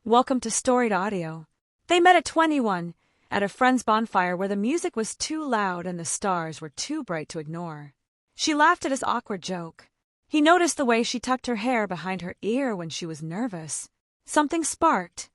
Welcome to Storied Audio. They met at 21, at a friend's bonfire where the music was too loud and the stars were too bright to ignore. She laughed at his awkward joke. He noticed the way she tucked her hair behind her ear when she was nervous. Something sparked.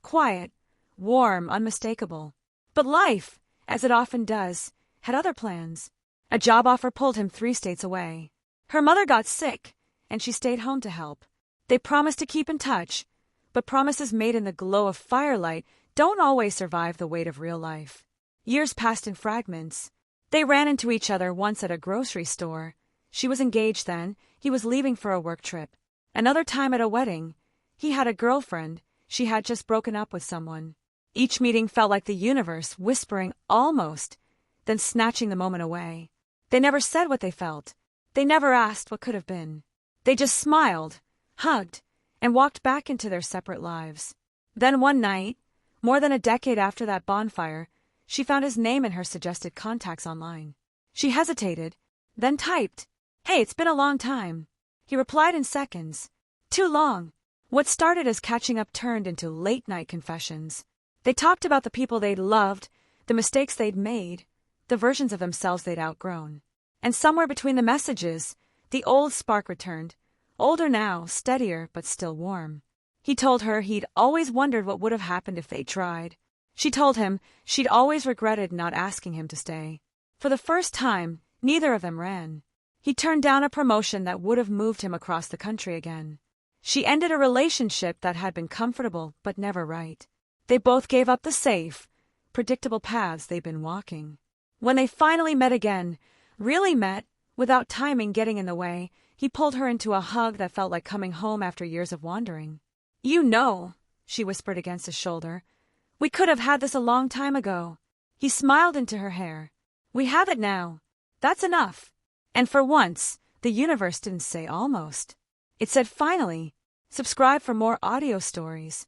Quiet, warm, unmistakable. But life, as it often does, had other plans. A job offer pulled him 3 states away. Her mother got sick, and she stayed home to help. They promised to keep in touch, but promises made in the glow of firelight don't always survive the weight of real life. Years passed in fragments. They ran into each other once at a grocery store. She was engaged then. He was leaving for a work trip. Another time at a wedding. He had a girlfriend. She had just broken up with someone. Each meeting felt like the universe whispering almost, then snatching the moment away. They never said what they felt. They never asked what could have been. They just smiled, hugged, and walked back into their separate lives. Then one night, more than a decade after that bonfire, she found his name in her suggested contacts online. She hesitated, then typed, "Hey, it's been a long time." He replied in seconds. Too long. What started as catching up turned into late-night confessions. They talked about the people they'd loved, the mistakes they'd made, the versions of themselves they'd outgrown. And somewhere between the messages, the old spark returned. Older now, steadier, but still warm. He told her he'd always wondered what would have happened if they tried. She told him she'd always regretted not asking him to stay. For the first time, neither of them ran. He turned down a promotion that would have moved him across the country again. She ended a relationship that had been comfortable but never right. They both gave up the safe, predictable paths they'd been walking. When they finally met again, really met, without timing getting in the way, he pulled her into a hug that felt like coming home after years of wandering. "You know," she whispered against his shoulder, "we could have had this a long time ago." He smiled into her hair. "We have it now. That's enough." And for once, the universe didn't say almost. It said finally. Subscribe for more audio stories.